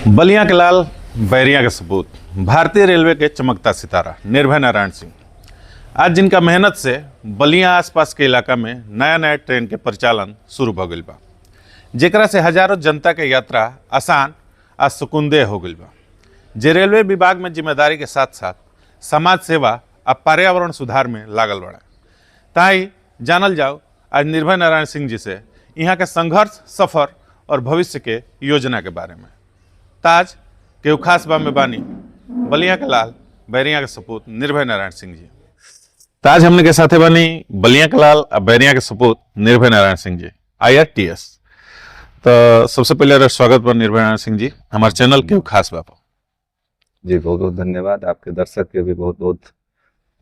बलिया के लाल, बैरिया के सपूत, भारतीय रेलवे के चमकता सितारा निर्भय नारायण सिंह आज जिनका मेहनत से बलिया आसपास के इलाका में नया नया ट्रेन के परिचालन शुरू हो गई बा, जेकरा से हजारों जनता के यात्रा आसान आ सुकुंदेह हो गई बा। जे रेलवे विभाग में जिम्मेदारी के साथ साथ समाज सेवा आ पर्यावरण सुधार में लागल बड़ा। ताई जानल जाओ आज निर्भय नारायण सिंह जी से यहाँ के संघर्ष, सफर और भविष्य के योजना के बारे में। ताज के खास बा में बानी बलिया के लाल, बैरिया के सपूत निर्भय नारायण सिंह जी। ताज हमने के साथे बानी बलिया के लाल और बैरिया के सपूत निर्भय नारायण सिंह जी IRTS। तो सबसे पहले स्वागत बा निर्भय नारायण सिंह जी हमारे चैनल के खास बा जी। बहुत बहुत धन्यवाद। आपके दर्शक के भी बहुत बहुत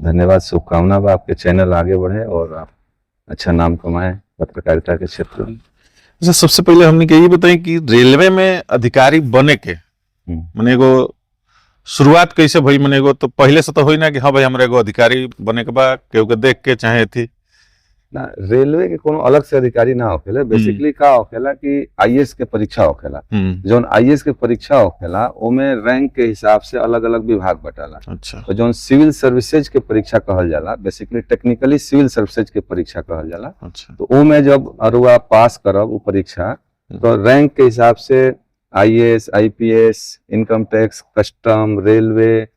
धन्यवाद, शुभकामना बा आपके चैनल आगे बढ़े और आप अच्छा नाम कमाएं पत्रकारिता के क्षेत्र में। अच्छा, सबसे पहले हमने के ये बताई कि रेलवे में अधिकारी बने के मने एगो शुरुआत कैसे भई? मने एगो तो पहले से तो होई ना कि हाँ भाई हमरा एगो अधिकारी बने के बा, केहू के देख के चाहे थी ना। रेलवे के कोनो अलग से अधिकारी ना होखेला, बेसिकली का होखेला कि IAS के परीक्षा होखेला। जौन IAS के परीक्षा होखेला ओमे रैंक के हिसाब से अलग अलग विभाग बटाला। अच्छा। तो जौन सिविल सर्विसेज के परीक्षा कहल जाला, बेसिकली टेक्निकली सिविल सर्विसेज के परीक्षा कहल जाला। अच्छा। तो ओमे जब अरुआ पास करब वो परीक्षा तो रैंक के हिसाब से IAS, IPS, income tax, custom, railway,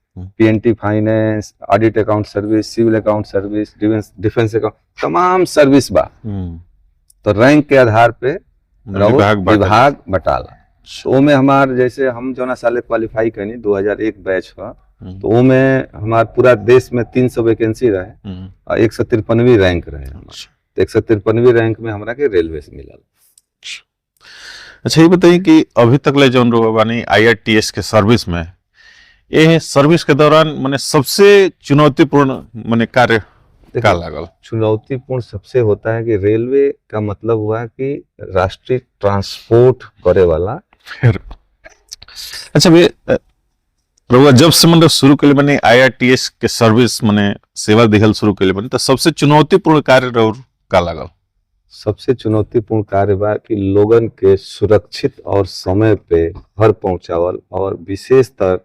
PNT finance, audit account service, civil account service, defence account, तमाम सर्विस बा। तो रैंक के आधार पे विभाग बटाला। तो में हमार जैसे हम जो ना साले क्वालिफाई करनी 2001 बैच हुआ, तो में हमार पूरा देश में 300 वैकेंसी रहे और 153वीं रैंक रहे। तो 153वीं रैंक में हमरा के रेलवे से मिलल। अच्छा, ये बताइए कि अभी तक ले जौन बानी IRTS के सर्विस में, ये सर्विस के दौरान माने सबसे चुनौतीपूर्ण माने कार्य का लागल? चुनौतीपूर्ण सबसे होता है कि रेलवे का मतलब हुआ कि राष्ट्रीय ट्रांसपोर्ट करे वाला। अच्छा भैया, रउआ जब से मतलब शुरू के लिए मैंने IRTS के सर्विस माने सेवा दिहल शुरू के लिए बने, तो सबसे चुनौतीपूर्ण कार्य रउआ का लागल? सबसे चुनौतीपूर्ण कार्य बा कि लोगन के सुरक्षित और समय पे घर पहुंचावल, और विशेषतर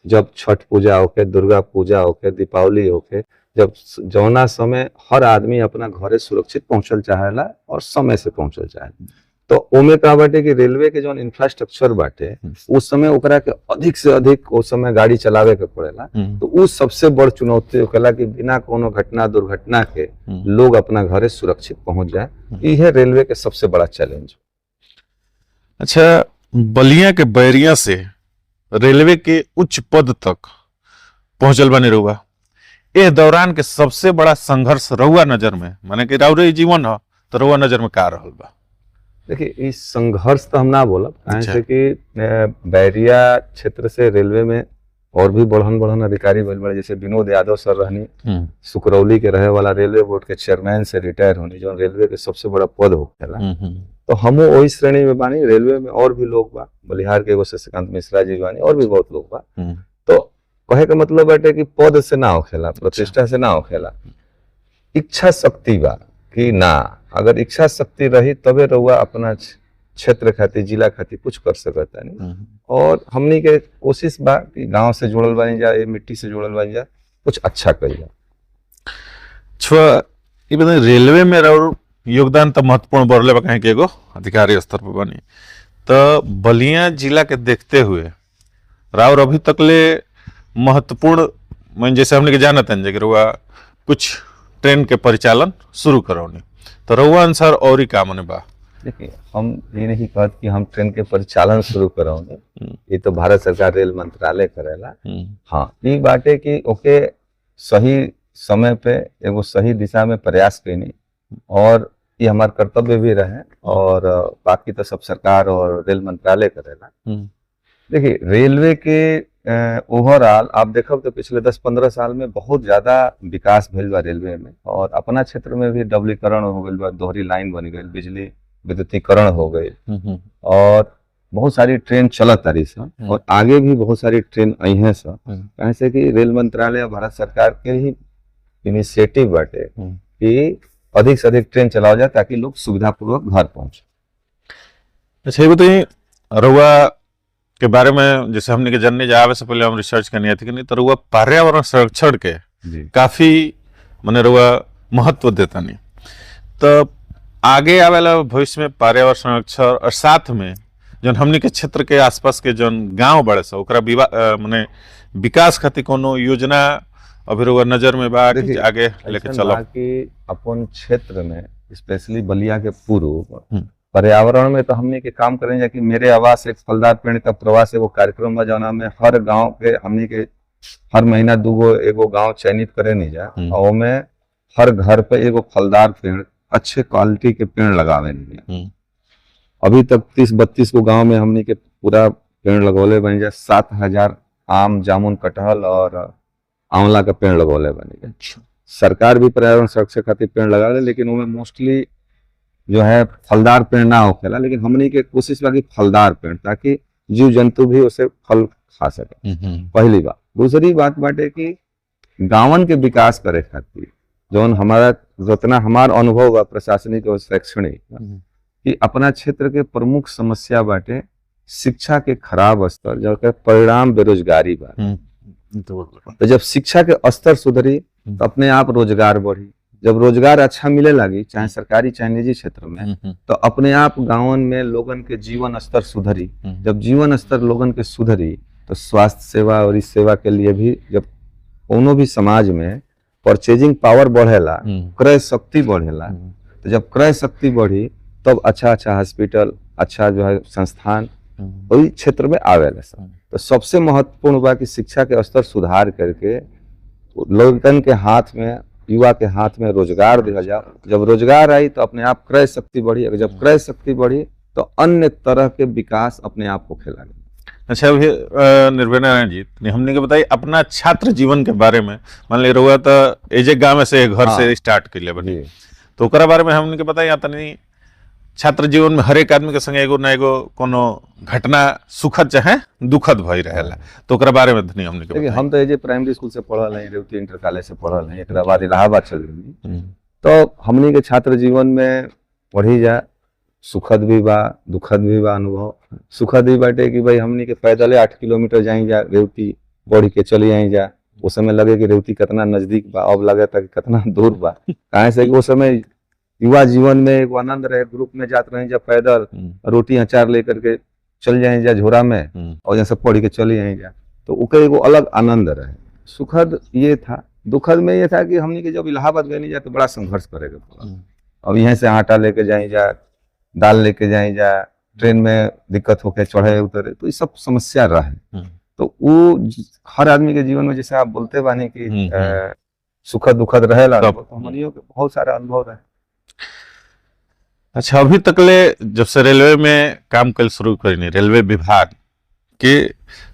जब छठ पूजा होके, दुर्गा पूजा होके, दीपावली होके, जब जौना समय हर आदमी अपना घरे सुरक्षित पहुंचल चाहेला और समय से पहुंचल चाहेला। तो ओमे का बाटे कि रेलवे के जौन इंफ्रास्ट्रक्चर बाटे उस समय ओकरा के अधिक से अधिक उस समय गाड़ी चलावे के पड़ेला। तो उस सबसे बड़ चुनौती होखेला कि बिना कोनो घटना दुर्घटना के लोग अपना घरे सुरक्षित पहुंच जाए। यह रेलवे के सबसे बड़ा चैलेंज। अच्छा, बलिया के बैरिया से रेलवे के उच्च पद तक पहुंचल बने रहुआ, इस दौरान के सबसे बड़ा संघर्ष रहुआ नजर में, माने कि राउरे जीवन हो तो रहुआ नजर में का रहल बा? देखिए, इस संघर्ष तो हम ना बोलब, ऐसे कि बैरिया क्षेत्र से रेलवे में और भी बढ़न अधिकारी बन बड़े, जैसे विनोद यादव सर रहनी, सुकरौली के रहे वाला, रेलवे बोर्ड के चेयरमैन से रिटायर होनी, जो रेलवे के सबसे बड़ा पद होखेला। तो हमो वही श्रेणी में बानी। रेलवे में और भी लोग बा, बलिहार के एगो शशिकांत मिश्रा जी बानी, और भी बहुत लोग बा। तो कहे का मतलब बाटे कि पद से ना होखेला, प्रतिष्ठा से ना होखेला, इच्छा शक्ति बा कि ना, अगर इच्छा शक्ति रही तबे रहुआ अपना क्षेत्र खातिर, जिला खातिर कुछ कर सकता नहीं। और हमनी के कोशिश बा कि गांव से जुड़ल बनी जा, ये मिट्टी से जुड़ल बनी जा, कुछ अच्छा करी जा। ये बताइए, रेलवे में रहो योगदान तो महत्वपूर्ण बढ़ले बा, कहीं के एगो अधिकारी स्तर पर बनी, तो बलिया जिला के देखते हुए राउर अभी तक ले महत्वपूर्ण, मैं जैसे हमने के जानत हैं कि रउआ कुछ ट्रेन के परिचालन शुरू करौनी, तो रउआ अनुसार और ही का मने बा? देखिए, हम ये नहीं कहत कि हम ट्रेन के परिचालन शुरू करौनी, ये तो भारत सरकार रेल मंत्रालय करेला। हाँ, ये बाटे कि ओके सही समय पे एगो सही दिशा में प्रयास कैनी, और ये हमार कर्तव्य भी रहे, और बाकी तो सब सरकार और रेल मंत्रालय करेला। देखिए, रेलवे के ओवरऑल आप देखब तो पिछले 10-15 साल में बहुत ज्यादा विकास भइल बा रेलवे में, और अपना क्षेत्र में भी डबलीकरण हो गई बा, दोहरी लाइन बन गई, बिजली विद्युतीकरण हो गई, और बहुत सारी ट्रेन चलत तारी सन, और आगे भी बहुत सारी ट्रेन आई हैं सन। ऐसे कि रेल मंत्रालय और भारत सरकार के ही इनिशिएटिव बाटे कि अधिक से अधिक ट्रेन चलाओ जाए ताकि लोग सुविधापूर्वक घर पहुंचे। अच्छा, ये बताइए, रउआ के बारे में जैसे हमने के जानने जावे से पहले हम रिसर्च करनी थी कि नहीं, तो रुआ पर्यावरण संरक्षण के जी काफी मैंने रुआ महत्व देता नहीं। तो आगे आवे वाला भविष्य में पर्यावरण संरक्षण और साथ में जो हमने के क्षेत्र के आसपास के जो गांव बड़े से ओकरा माने विकास खातिर कोनो योजना अभी रुआ नजर में बा कि देखिए, आगे लेके ऐसा चलो। बा कि अपन क्षेत्र में स्पेशली बलिया के पूर्व पर्यावरण में तो हमने के काम करेंगे कि मेरे आवास एक फलदार पेड़ का प्रवास एगो कार्यक्रम बा जौना में हर गांव के हमने के हर महीना दूगो एगो गांव चयनित करे नहीं जा और में हर घर पे एगो फलदार पेड़ अच्छे क्वालिटी के पेड़ लगावे नहीं। अभी तक 30-32 को गांव में हमने के पूरा पेड़ लगौले बन जाए, 7,000 आम जामुन कटहल और आंवला का पेड़ लगौले बन जाए। सरकार भी पर्यावरण संरक्षण खातिर पेड़ लगा ले, लेकिन उनमें मोस्टली जो है फलदार पेड़ ना होखेला, लेकिन हमने के कोशिश बा कि फलदार पेड़ ताकि जीव जंतु भी उसे फल खा सके। पहली बात। दूसरी बात बाटे कि गांवन के विकास करे खातिर जौन हमारा जितना हमार अनुभव बा प्रशासनिक और शैक्षणिक कि अपना क्षेत्र के प्रमुख समस्या बाटे शिक्षा के खराब स्तर, जबकि परिणाम बेरोजगारी बा। तो जब शिक्षा के स्तर सुधरी तो अपने आप रोजगार बढ़ी। जब रोजगार अच्छा मिले लगी चाहे सरकारी चाहे निजी क्षेत्र में, तो अपने आप गांवन में लोगन के जीवन स्तर सुधरी। जब जीवन स्तर लोगन के सुधरी तो स्वास्थ्य सेवा और इस सेवा के लिए भी जब कोनो भी समाज में परचेजिंग पावर बढ़ेला, क्रय शक्ति बढ़ेला, तो जब क्रय शक्ति बढ़ी तब अच्छा अच्छा हॉस्पिटल, अच्छा जो है संस्थान वही क्षेत्र में आवेला। तो सबसे महत्वपूर्ण बा कि शिक्षा के स्तर सुधार करके लोगन के हाथ में, युवा के हाथ में रोजगार दिया जाए। जब रोजगार आई तो अपने आप क्रय शक्ति बढ़ी, अगर जब क्रय शक्ति बढ़ी तो अन्य तरह के विकास अपने आप को खेला। अच्छा, अभी निर्भय नारायण जी हमने के बताई अपना छात्र जीवन के बारे में। मान ले रहुआ तो एजे गाँव से घर से स्टार्ट कर लिया बनी, तो ओकरा बारे में हमने के बताई तनी छात्र जीवन में हर एक आदमी के संगे एगो ना एगो कोनो घटना सुखद चाहे दुखद भई रहेला, तो ओकरा बारे में धनी हमने के देखिए हम तो एजे प्राइमरी स्कूल से पढ़ल हैं, रेवती इंटर कॉलेज से पढ़ल हैं, एकरा बाद इलाहाबाद चल गई। तो हमनी के छात्र जीवन में पढ़ी जा सुखद भी बा दुखद भी बा अनुभव। सुखद भी बाटे कि भाई हमनी के पैदल 8 किलोमीटर जाई जा रेवती बढ़ के चली आई जा। उस समय लगे कि रेवती कितना नजदीक बा, अब लगे था कि कितना दूर बा। काहे से कि उस समय युवा जीवन में एक आनंद रहे, ग्रुप में जाते रहे जा पैदल, रोटी अचार लेकर के चल जाए जा झोरा में और यहाँ से पढ़ के चली आई जा, तो उसका एगो अलग आनंद रहे। सुखद ये था। दुखद में ये था कि हमनी के जब इलाहाबाद गए नहीं जा तो बड़ा संघर्ष करेगा पड़ा। अब यहाँ से आटा लेके जाए जा, दाल लेके जाए जा, ट्रेन में दिक्कत होके चढ़े उतरे, तो ये सब समस्या रहे। तो वो हर आदमी के जीवन में जैसे आप बोलते बानी कि सुखद दुखद रहेला, तो हमनियों के बहुत सारे अनुभव रहे। अच्छा, अभी तकले जब से रेलवे में काम कल शुरू करी, रेलवे विभाग के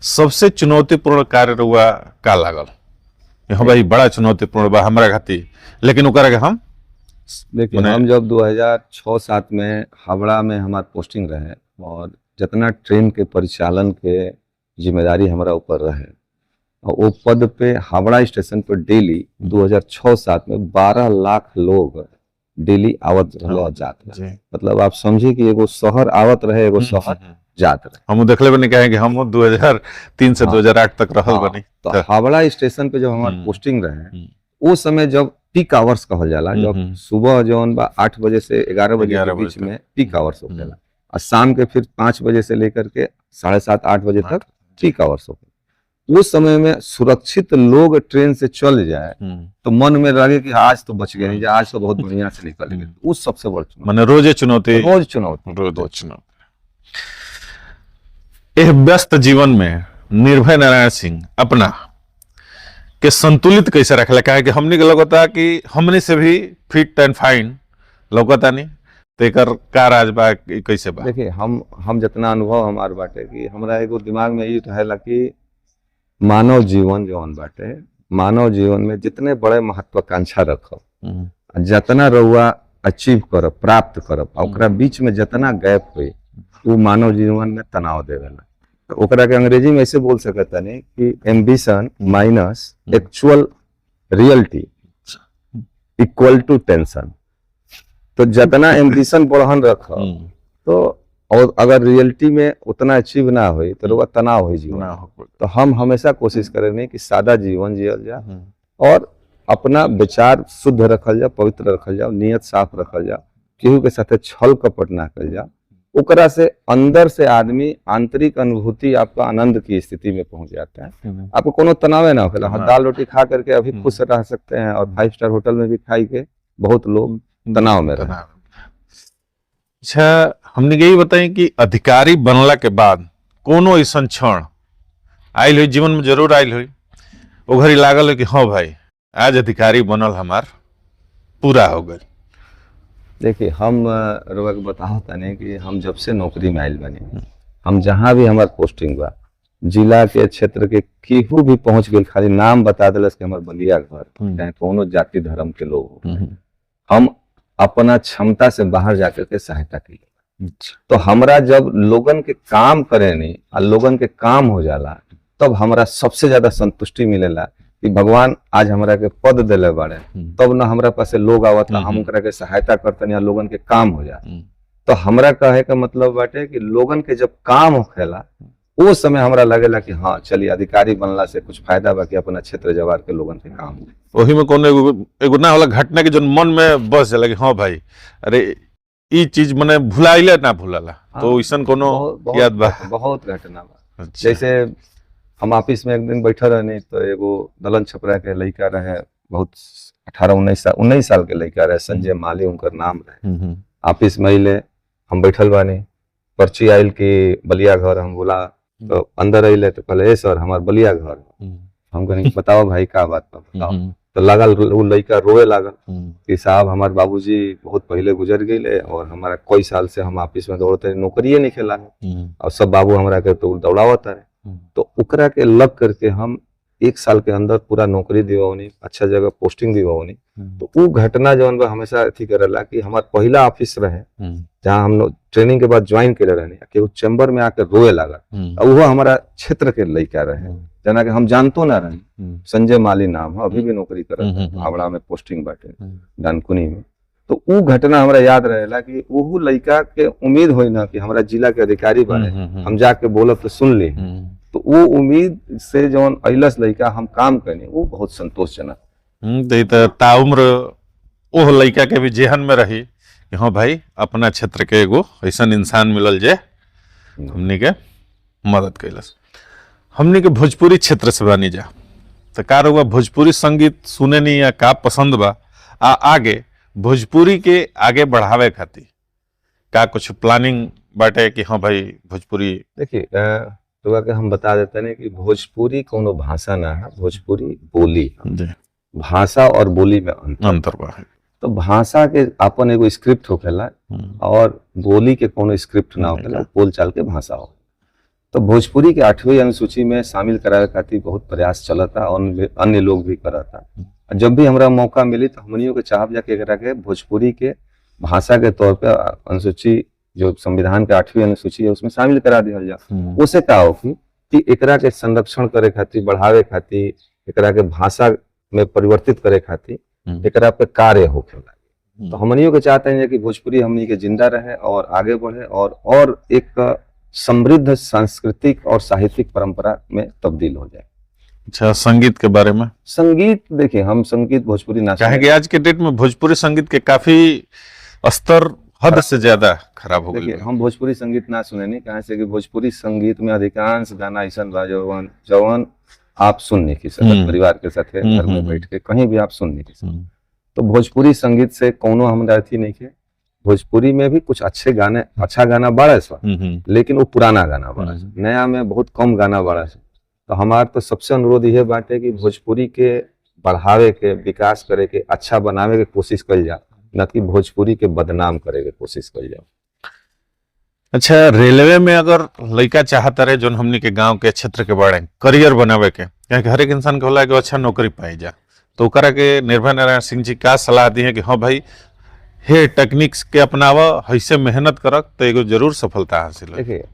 सबसे चुनौतीपूर्ण कार्य रुआ का लागल? यहाँ भाई बड़ा चुनौतीपूर्ण बा हमरा खातिर, लेकिन ओकरा के हम देखिए हम जब 2006-07 में हावड़ा में हमार पोस्टिंग रहे और जितना ट्रेन के परिचालन के जिम्मेदारी हमारा ऊपर रहे, और वो पद पे हावड़ा स्टेशन पर डेली 2006-07 में 12 लाख लोग डेली आवत रहे जात रहे। मतलब आप समझे कि एगो शहर आवत रहे, एगो शहर जात रहे। हम देखले बनी कहे कि हम 2003 से 2008 तक रहल बनी। तो हावड़ा स्टेशन पे जब हमार पोस्टिंग रहे, उस समय जब पीक आवर्स कहल जाला, जब सुबह जौन बा 8 बजे से 11 बजे के बीच में पीक आवर्स होखेला, और शाम के फिर 5 बजे से लेकर के 7:30-8 बजे तक पीक आवर्स होखेला। उस समय में सुरक्षित लोग ट्रेन से चल जाए तो मन में लगे कि आज तो बच गए, आज तो बहुत बढ़िया से निकलेंगे। उस सबसे बड़ी चुनौती, माने रोज चुनौती। यह व्यस्त जीवन में निर्भय नारायण सिंह अपना के संतुलित कैसे रखला? कहे कि हमने के लगता कि हमने से भी फिट एंड फाइन लगता नहीं, तो एकर का राज बा कैसे बा? देखिए हम जितना अनुभव हमार बाटे कि हमरा एगो दिमाग में ये रहेला कि मानव जीवन जौन बाटे, मानव जीवन में जितने बड़े महत्वाकांक्षा रखो, जितना रउआ अचीव करब, प्राप्त करब, ओकरा बीच में जितना गैप हुई वो मानव जीवन में तनाव देवेला। तो ओकरा के अंग्रेजी में ऐसे बोल सकता नहीं कि ambition minus actual reality equal to tension. तो जितना एम्बिशन बढ़न रखो तो और अगर रियलिटी में उतना अचीव ना हुई तो रउआ तनाव हुई जीवन ना में। हो तो हम हमेशा कोशिश करेंगे कि सादा जीवन जियल जाए और अपना विचार शुद्ध रखल जाओ, पवित्र रखल जाओ, नियत साफ रखल जाओ, केहू के साथे छल कपट ना कर जाओ। ओकरा से अंदर से आदमी आंतरिक अनुभूति आपका आनंद की स्थिति में पहुंच जाता है। आपको कोनो तनाव ना होगा। हाँ, दाल रोटी खा करके अभी खुश रह सकते हैं और 5 स्टार होटल में भी खाई के बहुत लोग तनाव में रहे। अच्छा, हमने यही बताई कि अधिकारी बनला के बाद कोनो ऐसा क्षण आयल हुई जीवन में, जरूर आयल हुई, वो घड़ी लागल है कि हाँ भाई आज अधिकारी बनल हमार पूरा हो गए। देखिए, हम रउआ के बताओ तने कि हम जब से नौकरी में आयल बने, हम जहाँ भी हमार पोस्टिंग बा, जिला के क्षेत्र के केहू भी पहुंच गए, खाली नाम बता दिलस कि हमार बलिया घर, चाहे कोनो जाति धर्म के लोग हो, हम अपना क्षमता से बाहर जाकर के सहायता की। तो हमरा जब लोगन के काम करे नहीं और लोगन के काम हो जाला, तब हमरा सबसे ज्यादा संतुष्टि मिलेला कि भगवान आज हमरा के पद दिले बाड़े, तब ना हमरा पास लोग आवता, हम ओकरा के सहायता करतनी या लोगन के काम हो जाए। तो हमरा कहे का मतलब बाटे कि लोगन के जब काम होखेला वो समय हमरा लगेला कि हाँ चलिए अधिकारी बनला से कुछ फायदा बा कि अपना क्षेत्र जवार के लोगन के काम हो। वही में कोनो एगो ना होला घटना के जो मन में बस जाला कि हाँ भाई अरे ई चीज मने भुलाइले ना भुलाला। तो ऐसन कोनो याद बा? बहुत घटना बा। जैसे हम ऑफिस में एक दिन बैठल रहनी तो एगो दलन छपरा के लड़का रहे, बहुत 18-19 साल के लड़का रहे, संजय माली उनकर नाम रहे। ऑफिस में अइले, हम बैठल बानी, पर्ची आयल कि बलिया घर, हम बोला तो अंदर अइले तो कहले ए सर हमार बलिया घर। हम कहनी बताओ भाई का बात बा बताओ। तो लागल वो लड़का रोए लागल कि साहब हमार बाबूजी बहुत पहले गुजर गए और हमारा कई साल से हम ऑफिस में दौड़ते नौकरिए नहीं खेला और सब बाबू हमरा के तो दौड़ावता है। तो उकरा के लग करके हम 1 साल के अंदर पूरा नौकरी दिवाओनी, अच्छा जगह पोस्टिंग दिवाओनी। तो वो घटना जौन बा हमेशा अथी करेला कि हमार पहला ऑफिस रहे जहाँ हम ट्रेनिंग के बाद ज्वाइन करे रहनी कि वो चैम्बर में आकर रोए लागल। और वो हमारा क्षेत्र के लड़का रहे जना के हम जानतो ना रहे, संजय माली नाम है, अभी भी नौकरी करत हावड़ा में पोस्टिंग बाटे डानकुनी में। तो वो घटना हमरा याद रहेला कि वो लड़का के उम्मीद होई ना कि हमारा जिला के अधिकारी बने, हम जाके बोलब तो सुन ली। तो वो उम्मीद से जौन अइलस लड़का हम काम करनी वो बहुत संतोषजनक। ताउम्र ओह लड़का के भी जेहन में रही कि हाँ भाई अपना क्षेत्र के एगो ऐसा इंसान मिलल जे हमनी के मदद कैलस। हमनी के भोजपुरी क्षेत्र से बानी जा, तो का रउआ भोजपुरी संगीत सुने नहीं या का पसंद बा? आगे भोजपुरी के आगे बढ़ावे खातिर का कुछ प्लानिंग बाटे कि हाँ भाई भोजपुरी? देखिए तो के हम बता देते हैं कि भोजपुरी कोनो भाषा ना है, भोजपुरी बोली है। भाषा और बोली में अंतर बा। तो भाषा के अपन एगो स्क्रिप्ट होखेला और बोली के कोनो स्क्रिप्ट ना होखेला, बोल चाल के भाषा हो। तो भोजपुरी के 8वीं अनुसूची में शामिल करावे खातिर बहुत प्रयास चलता और अन्य लोग भी करता। जब भी हमरा मौका मिली तो हमनियों के चाहब जाके एकरा के भोजपुरी के भाषा के तौर पे अनुसूची जो संविधान के 8वीं अनुसूची है उसमें शामिल करा दिया जाए। उससे क्या हो कि एकरा के संरक्षण करे खातिर, बढ़ावे खातिर, एकरा के भाषा में परिवर्तित करे खातिर एकरा पे कार्य होखेला। तो हमनियों के चाहते हैं कि भोजपुरी हमनी के जिंदा रहे और आगे बढ़े और एक समृद्ध सांस्कृतिक और साहित्यिक परंपरा में तब्दील हो जाए। अच्छा, संगीत के बारे में? संगीत देखिए, हम संगीत भोजपुरी ना कहेंगे आज के डेट में भोजपुरी संगीत के काफी स्तर हद से ज्यादा खराब हो गए। हम भोजपुरी संगीत ना सुने नहीं, कहा से कि भोजपुरी संगीत में अधिकांश गाना ऐसा बा जवन आप सुन नहीं सकते, परिवार के साथ घर में बैठ के कहीं भी आप सुन नहीं सकते। तो भोजपुरी संगीत से कोनो हमरा अथी नहीं के। भोजपुरी में भी कुछ अच्छा गाना बड़ा है, लेकिन वो पुराना गाना बड़ा है, नया में बहुत कम गाना बड़ा है। तो हमार तो सबसे अनुरोध यह बाटे कि भोजपुरी के बढ़ावे के, विकास करे के, अच्छा बनावे के कोशिश कल जाए, न कि भोजपुरी के बदनाम करे के कोशिश कल जाए। अच्छा, रेलवे में अगर लड़का चाहता रहे जो हमनी के गांव के क्षेत्र के बारे करियर बनावे के, हर एक इंसान के होला कि अच्छा नौकरी पाई जा, तो ओकरा के निर्भय नारायण सिंह जी का सलाह दी है कि हाँ भाई हे टेक्निक्स के अपनावा, ऐसे मेहनत करक तो एगो जरूर सफलता हासिल है। देखिए,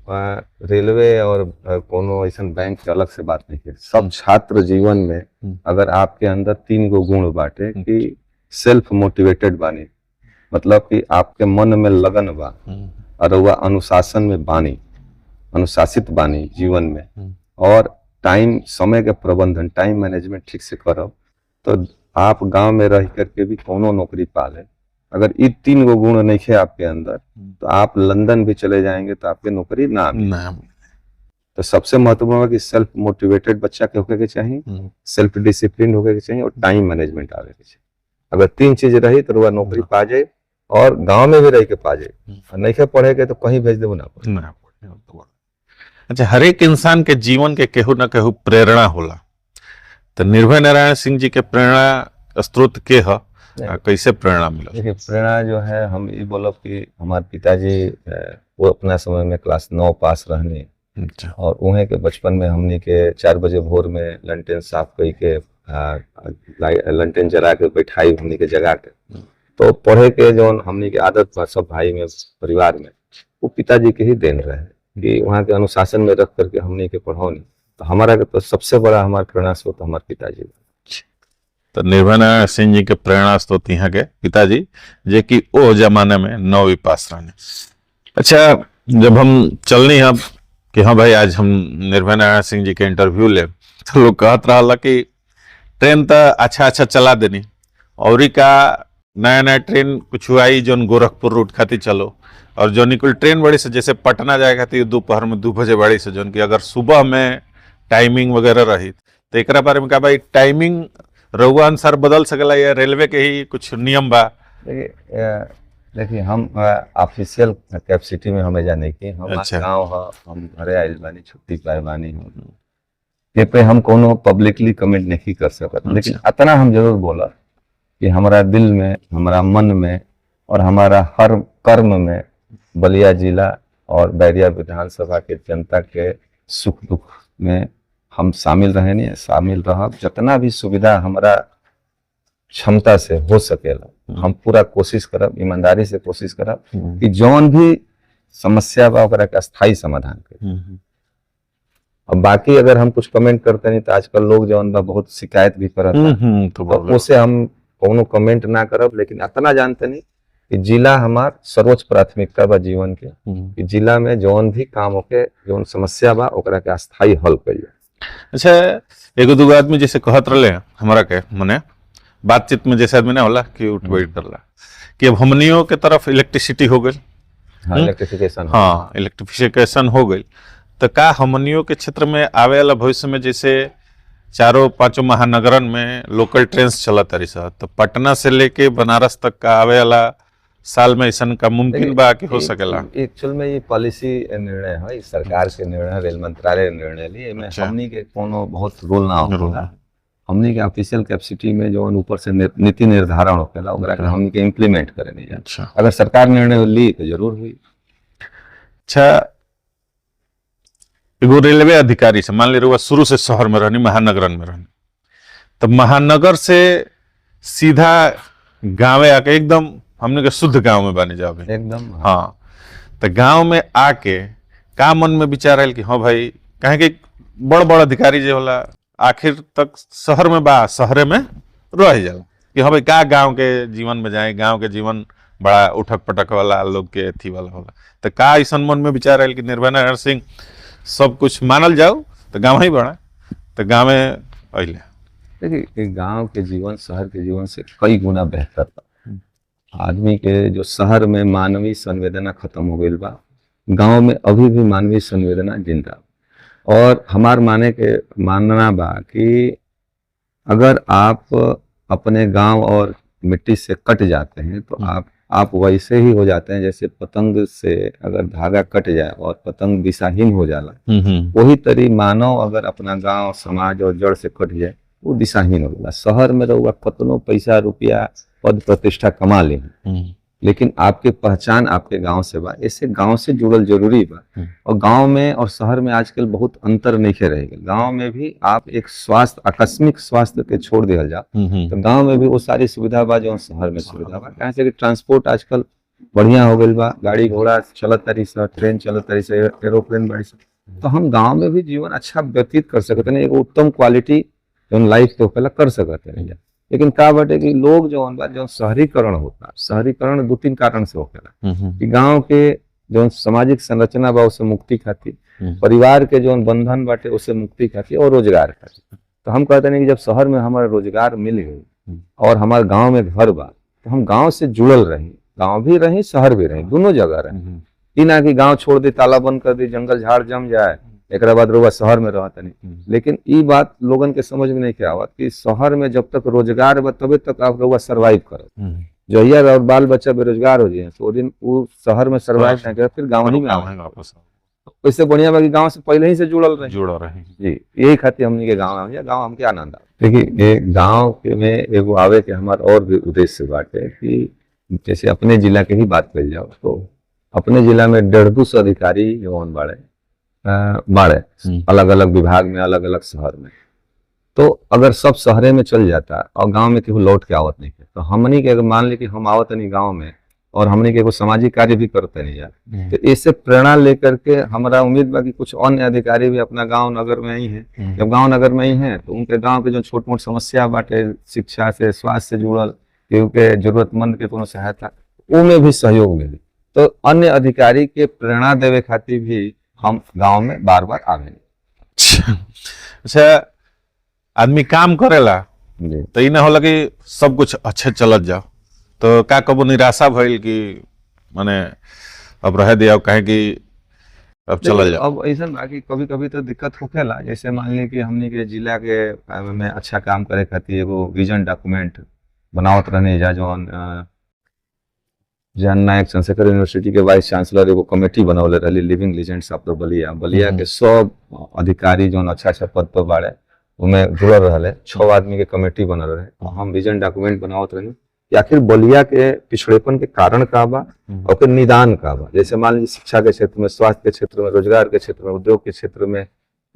रेलवे और कोनो ऐसा बैंक के अलग से बात नहीं है। सब छात्र जीवन में अगर आपके अंदर 3 गो गुण बाटे कि सेल्फ मोटिवेटेड बानी, मतलब कि आपके मन में लगन बा और रउआ अनुशासन में बानी, अनुशासित बानी जीवन में, और टाइम, समय के प्रबंधन, टाइम मैनेजमेंट ठीक से करब, तो आप गांव में रह करके भी कोनो नौकरी पा ले। अगर ये 3 गो गुण नहीं है आपके अंदर, तो आप लंदन भी चले जाएंगे तो आपके नौकरी ना मिले। तो सबसे महत्वपूर्ण है कि सेल्फ मोटिवेटेड बच्चा के होके के चाहिए, सेल्फ डिसिप्लिन होके के चाहिए, और टाइम मैनेजमेंट आवे के चाहिए। अगर 3 चीज रही तो वह नौकरी पा जाए, और गांव में भी रह के पा जाए। नहीं के पढ़े के तो कहीं भेज देबो ना पड़े। अच्छा, हर एक इंसान के जीवन के केहू न केहू प्रेरणा होला, तो निर्भय नारायण सिंह जी के प्रेरणा स्रोत के ह, कैसे प्रेरणा मिला? देखिए, प्रेरणा जो है, हम ये बोलब कि हमारे पिताजी वो अपना समय में क्लास 9 पास रहने, और उन्हें के बचपन में हमने के 4 बजे भोर में लंटेन साफ कई के लंटेन जला के बैठाई हमने के जगा के, तो पढ़े के जो हमने के आदत बा सब भाई में, परिवार में, वो पिताजी के ही देन रहे कि वहाँ के अनुशासन में रख करके हमने के पढ़ौनी। तो हमारा के तो सबसे बड़ा हमारा प्रेरणा स्रोत हमारे पिताजी। तो निर्भय नारायण सिंह जी के प्रेरणा स्रोत यहाँ के पिताजी, जे कि ओ जमाने में 9वीं पास रहने। अच्छा, जब हम चलनी हम कि हाँ भाई आज हम निर्भय नारायण सिंह जी के इंटरव्यू ले, तो लोग कहत रहा कि ट्रेन तो अच्छा चला देनी, और का नया नया ट्रेन कुछ आई जो गोरखपुर रूट खातिर चलो, और जो कुल ट्रेन बड़ी से जैसे पटना जाए खातिर दोपहर में 2 बजे बड़ी से, जो कि अगर सुबह में टाइमिंग वगैरह रही, तो एक बारे में कहा भाई टाइमिंग रउआ अनुसार बदल सकला या रेलवे के ही कुछ नियम बा? देखिए, हम ऑफिशियल कैपेसिटी में हमें जाने की, हम गाँव हम घरे आइल बानी, छुट्टी पाए बानी, ये पे हम कोनो पब्लिकली कमेंट नहीं कर सकते। लेकिन इतना हम जरूर बोला कि हमारा दिल में, हमारा मन में, और हमारा हर कर्म में बलिया जिला और बैरिया विधानसभा के जनता के सुख दुख में हम शामिल रहे, नहीं शामिल रह, जितना भी सुविधा हमारा क्षमता से हो सकेला हम पूरा कोशिश करब, ईमानदारी से कोशिश करब कि जौन भी समस्या बा ओकरा के स्थायी समाधान करें। अब बाकी अगर हम कुछ कमेंट करते नहीं, तो आजकल लोग जौन बा बहुत शिकायत भी करत, तो उसे हम कोनो कमेंट ना करब। लेकिन इतना जानते नहीं कि जिला हमार सर्वोच्च प्राथमिकता बा जीवन के, कि जिला में जौन भी काम होके, जौन समस्या बा ओकरा के स्थायी हल करिए। अच्छा, एगो दूगो आदमी जैसे कहत रहे हमारा के मने बातचीत में, जैसे आदमी ना होला कि उठ बैठ करला कि अब हमनियों के तरफ इलेक्ट्रिसिटी हो गई, इलेक्ट्रिफिकेशन हो गई, तो का हमनियों के क्षेत्र में आवे वाला भविष्य में जैसे 4-5 महानगरन में लोकल ट्रेन चलत रही सर, तो पटना से लेके बनारस तक का आवे वाला साल में ऐसा का मुमकिन बा कि हो सकेला? एक्चुअल में ये पॉलिसी निर्णय है, सरकार के निर्णय, रेल मंत्रालय निर्णय लिए, में हमनी के कोनो बहुत रोल ना होला। हमनी के ऑफिशियल कैपेसिटी में जो ऊपर से नीति निर्धारण होखेला ओकरा के हमनी के इम्प्लीमेंट करे नहीं जा। अगर सरकार निर्णय ली तो जरूर हुई। अच्छा, एगो रेलवे अधिकारी से मान ली शुरू से शहर में रहनी, महानगरन में रहनी, तो महानगर से सीधा गाँव आके एकदम हमने के शुद्ध गांव में बने जाओ एकदम। हाँ, तो गांव में आके का मन में विचार आयल कि हाँ भाई, कहे कि बड़ बड़ अधिकारी जो होला आखिर तक शहर में बा, शहरे में रह जाला कि हाँ भाई का गांव के जीवन में जाए, गांव के जीवन बड़ा उठक पटक वाला लोग के अथी वाला होला। तो का ऐसा मन में विचार आयल कि निर्भय नारायण सिंह सब कुछ मानल जाओ तो गाँव ही बना, तो गाँव में अले? देखिए, गाँव के जीवन शहर के जीवन से कई गुना बेहतर था। आदमी के जो शहर में मानवीय संवेदना खत्म हो गई बा, गांव में अभी भी मानवीय संवेदना जिंदा। और हमार मानना बा कि अगर आप अपने गांव और मिट्टी से कट जाते हैं तो आप वैसे ही हो जाते हैं जैसे पतंग से अगर धागा कट जाए और पतंग दिशाहीन हो जाला, वही तरी मानव अगर अपना गांव समाज और जड़ से कट जाए वो दिशाहीन हो जाला। शहर में रहुआ कतनो पैसा रुपया पद प्रतिष्ठा कमा ले, लेकिन आपके पहचान आपके गांव से बा, ऐसे गांव से जुड़ल जरूरी बा। और गांव में और शहर में आजकल बहुत अंतर नहीं रहेगा। गांव में भी आप एक स्वास्थ्य, आकस्मिक स्वास्थ्य के छोड़ दिया जा, तो गांव में भी वो सारी सुविधा बा जो शहर में सुविधा बा। कहाँ से कि ट्रांसपोर्ट आजकल बढ़िया हो गई बा, गाड़ी घोड़ा चलत तरी से, ट्रेन चलत तरी से, एरोप्लेन बड़ी से, तो हम गाँव में भी जीवन अच्छा व्यतीत कर सकते हैं, एक उत्तम क्वालिटी जो लाइफ के पहला कर सकते हैं। लेकिन का बाटे कि लोग जो शहरीकरण होता, शहरीकरण 2-3 कारण से होखेला कि गांव के जो सामाजिक संरचना बा उससे मुक्ति खातिर, परिवार के जो बंधन बाटे उससे मुक्ति खातिर और रोजगार खातिर। तो हम कहते नहीं कि जब शहर में हमारा रोजगार मिल गई और हमारे गांव में घर बा तो हम गांव से जुड़ल रही, गांव भी रही शहर भी रही, दोनों जगह रही। ई ना कि गांव छोड़ दी, ताला बंद कर दी, जंगल झाड़ जम जाए, एक बाद रुआ शहर में रहता नहीं। लेकिन ई बात लोगन के समझ में नहीं क्या आवत कि शहर में जब तक रोजगार बा तबे तक आप रुआ सर्वाइव करो। जहिया और बाल बच्चा बेरोजगार हो जाए तो वो दिन वो शहर में सर्वाइव नहीं करे, फिर गाँव ही में वापस। इससे बढ़िया बा कि गाँव से पहले ही से जुड़ल रहे जी। यही खातिर हमनी के गाँव है, गाँव हमके आनंद आ। देखिए ये गाँव के में एगो आवे के हमारा और भी उद्देश्य बाटे कि जैसे अपने जिला के ही बात कर जाओ तो अपने जिला में 150 अधिकारी जौन बाड़े अलग अलग विभाग में, अलग अलग शहर में। तो अगर सब शहरे में चल जाता और गांव में केहू लौट के आवत नहीं है तो हमनी के अगर मान ली कि हम आवत नहीं गांव में और हमनी के एगो सामाजिक कार्य भी करते नहीं यार, तो इससे प्रेरणा लेकर के हमारा उम्मीद बा कि कुछ अन्य अधिकारी भी अपना गांव नगर में ही है। जब गांव नगर में ही है तो उनके गांव के जो छोट मोट समस्या बाटे, शिक्षा से, स्वास्थ्य से जुड़ल, केहू के जरूरतमंद के कोनो सहायता, वो में भी सहयोग मिली। तो अन्य अधिकारी के प्रेरणा देवे खातिर भी हम गांव में बार बार आवे। अच्छा, आदमी काम करेला तो ई ना होला कि सब कुछ अच्छे चलत जाओ, तो का कबो निराशा भइल कि माने अब रह दिया कहे कि अब चल जाओ? अब ऐसा बाकी कभी कभी तो दिक्कत होखेला। जैसे मान ली कि हमनी के जिला के में अच्छा काम करे खातिर एगो विजन डॉक्यूमेंट बनावत रहने जा, जौन जन नायक चंद्रशेखर यूनिवर्सिटी के वाइस चांसलर एगो कमेटी बनौले रही, लिविंग लीजेंड्स ऑफ द बलिया के सब अधिकारी जो अच्छा पद पर बाड़े उनमें जुड़ल रहे, 6 आदमी के कमेटी बनल रहे। तो हम विजन डॉक्यूमेंट बनावत रही कि आखिर बलिया के पिछड़ेपन के कारण का बा और निदान का बा। जैसे मान लीजिए शिक्षा के क्षेत्र में, स्वास्थ्य के क्षेत्र में, रोजगार के क्षेत्र में, उद्योग के क्षेत्र में,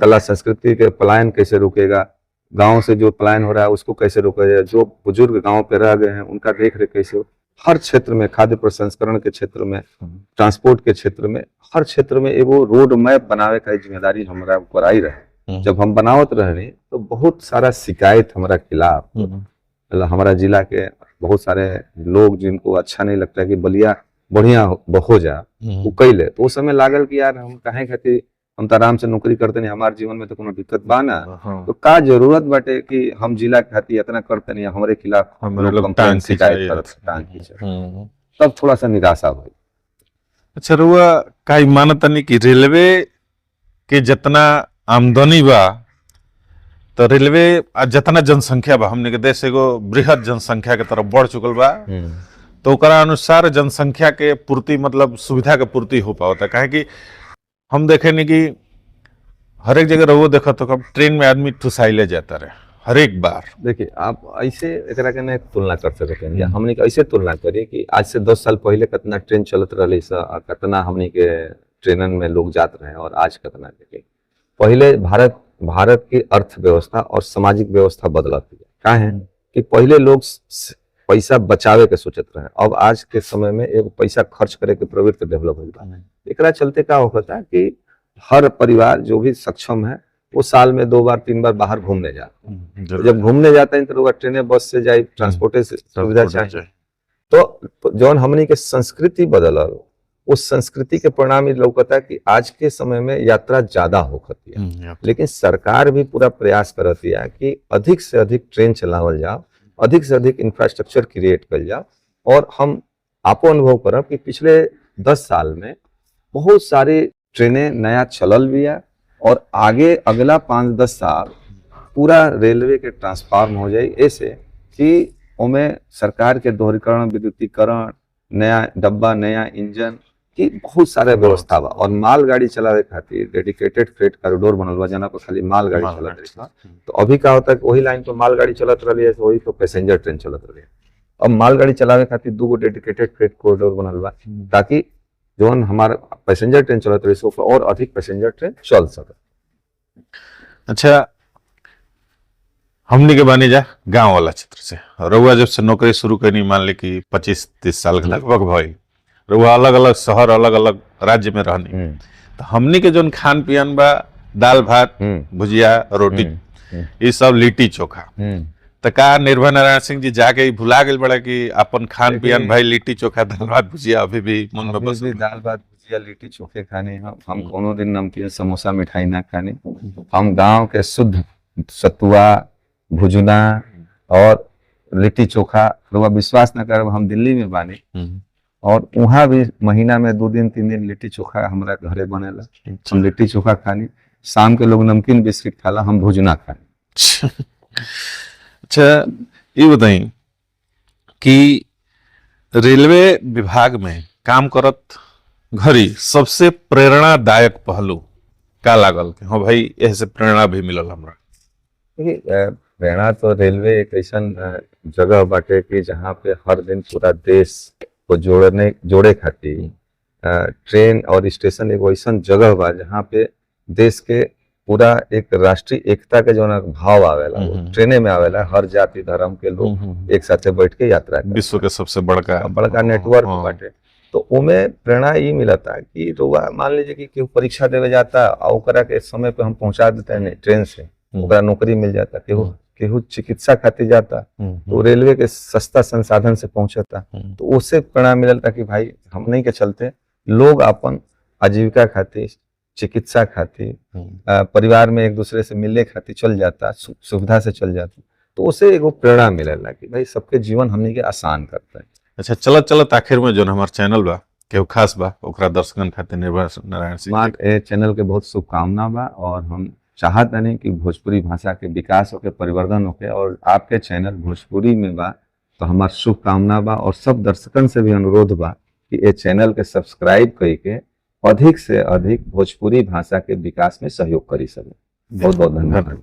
कला संस्कृति के पलायन कैसे रुकेगा, गाँव से जो पलायन हो रहा है उसको कैसे रोका जाए, जो बुजुर्ग गाँव पे रह गए हैं उनका देख रेख कैसे हो, हर क्षेत्र में, खाद्य प्रसंस्करण के क्षेत्र में, ट्रांसपोर्ट के क्षेत्र में, हर क्षेत्र में एगो रोड मैप बनावे का जिम्मेदारी हमारा ऊपर आई रहे। जब हम बनावत रहे तो बहुत सारा शिकायत हमारा खिलाफ, मतलब हमारा जिला के बहुत सारे लोग जिनको अच्छा नहीं लगता कि बलिया बढ़िया हो जा वो कैले, तो उस समय लागल कि यार हम काहे खातिर, हम तो आराम से नौकरी करते नहीं, हमारे जीवन में तो कोनो दिक्कत बा ना, तो का जरूरत बाटे कि हम जिला खातिर इतना करते नहीं, हमारे खिलाफ शिकायत करते, तब थोड़ा सा निराशा हुई। अच्छा रुआ का मानत नहीं कि रेलवे के जितना आमदनी बा तो रेलवे जितना जनसंख्या बा, हमने के देश एगो बृहद जनसंख्या के तरफ बढ़ चुकल बा, तो ओकरा अनुसार जनसंख्या के पूर्ति, मतलब सुविधा के पूर्ति हो पाता। काहे कि हम देखे नहीं कि हर एक जगह रहो देखो तो कब ट्रेन में आदमी ठुसाइले जाता रहे हर एक बार। देखिए आप ऐसे एकरा के ना तुलना कर सकते हैं, हमने ऐसे तुलना करिए कि आज से 10 साल पहले कितना ट्रेन चलत रही, कितना हमने के ट्रेनन में लोग जात रहे और आज कितना। देखिए पहले भारत की अर्थव्यवस्था और सामाजिक व्यवस्था बदलत है। क्या है कि पहले लोग पैसा बचावे के सोचत रहे, अब आज के समय में एक पैसा खर्च करे के प्रवृत्ति डेवलप हो गया। एकरा चलते क्या होता है कि हर परिवार जो भी सक्षम है वो साल में 2 बार 3 बार बाहर घूमने जाते हैं। जब घूमने जाते हैं तो ट्रेन बस से जाए, ट्रांसपोर्टेशन सुविधा चाहिए। तो जौन हमनी के संस्कृति बदलल, उस संस्कृति के परिणाम लौकता कि आज के समय में यात्रा ज्यादा होती है, लेकिन सरकार भी पूरा प्रयास करती है कि अधिक से अधिक ट्रेन चलावल जाओ, अधिक से अधिक इंफ्रास्ट्रक्चर क्रिएट कर जाओ। और हम आपो अनुभव करब कि पिछले 10 साल में बहुत सारी ट्रेनें नया चलल भी है और आगे अगला 5-10 साल पूरा रेलवे के ट्रांसफॉर्म हो जाए, ऐसे कि उनमें सरकार के दोहरीकरण, विद्युतीकरण, नया डब्बा, नया इंजन की बहुत सारे व्यवस्था बा। और मालगाड़ी चलावे खातिर डेडिकेटेड फ्रेट कॉरिडोर बनल बा, जना पर खाली मालगाड़ी चलत रही। तो अभी का होता है कि वही लाइन पर मालगाड़ी चलत रही है, वही तो पैसेंजर ट्रेन चलत रही है। अब मालगाड़ी चलावे खातिर 2 डेडिकेटेड फ्रेट कॉरिडोर बनल बा, ताकि जो हमारा पैसेंजर ट्रेन चलत रही सो और अधिक पैसेंजर ट्रेन चल सके। अच्छा, हमने के बानी जा गांव वाला क्षेत्र से, रउआ जब से नौकरी शुरू करनी, मान ली कि 25-30 साल के लगभग भई, रउआ अलग अलग शहर, अलग अलग राज्य में रहनी, तो हमने के जो खान पियन बा, दाल भात, भुजिया, रोटी, ये सब लिट्टी चोखा, तो का निर्भय नारायण सिंह जी जाके भुला गए बड़ा कि अपन खान पियन भाई लिट्टी चोखा, दाल भात, भुजिया अभी भी मन में बस? दाल भात भुजिया लिट्टी चोखे खाने, हम कोनो दिन नमकीन समोसा मिठाई ना खाने। हम गांव के शुद्ध सतुआ भुजना और लिट्टी चोखा, रुआ विश्वास न करब, हम दिल्ली में बानी और वहाँ भी महीना में 2 दिन 3 दिन लिट्टी चोखा हमरा घरे बनेला। हम लिट्टी चोखा खानी, शाम के लोग नमकीन बिस्किट खाला, हम भुजना खानी। अच्छा, ये बताई कि रेलवे विभाग में काम करत घड़ी सबसे प्रेरणादायक पहलू का लागल कि हाँ भाई ऐसे प्रेरणा भी मिलल हमरा? देखिए, प्रेरणा तो रेलवे एक ऐसन जगह बाटे कि जहाँ पे हर दिन पूरा देश को जोड़े खातिर ट्रेन और स्टेशन एगो ऐसन जगह बा जहाँ पे देश के पूरा एक राष्ट्रीय एकता के जो भाव आवेला वो ट्रेने में आवेला। हर जाति धर्म के लोग एक साथे बैठ के यात्रा करते। विश्व के सबसे बड़का नेटवर्क बाटे। तो उमे प्रेरणा ये मिलता कि रुआ मान लीजिए कि केहू परीक्षा देवे जाता और ओकरा के समय पे हम पहुंचा देते हैं ट्रेन से, ओकरा नौकरी मिल जाता। केहू चिकित्सा खातिर जाता तो रेलवे के सस्ता संसाधन से पहुंचता, तो उससे प्रेरणा मिलता कि भाई हमने के चलते लोग अपन आजीविका खातिर, चिकित्सा खातिर, परिवार में एक दूसरे से मिलने खातिर चल जाता, सुविधा से चल जाता। तो उससे एगो प्रेरणा मिलेला कि भाई सबके जीवन हमने के आसान करता है। अच्छा, चलत आखिर में जो हमार चैनल बा केहू खास बा ओकरा दर्शकन खातिर निर्भय नारायण सिंह ए चैनल के बहुत शुभकामना बा और हम चाहत नहीं कि भोजपुरी भाषा के विकास होके, परिवर्तन होके, और आपके चैनल भोजपुरी में बा तो हमार शुभकामना बा। और सब दर्शकन से भी अनुरोध बा कि ये चैनल के सब्सक्राइब करके अधिक से अधिक भोजपुरी भाषा के विकास में सहयोग करी सके। बहुत बहुत धन्यवाद।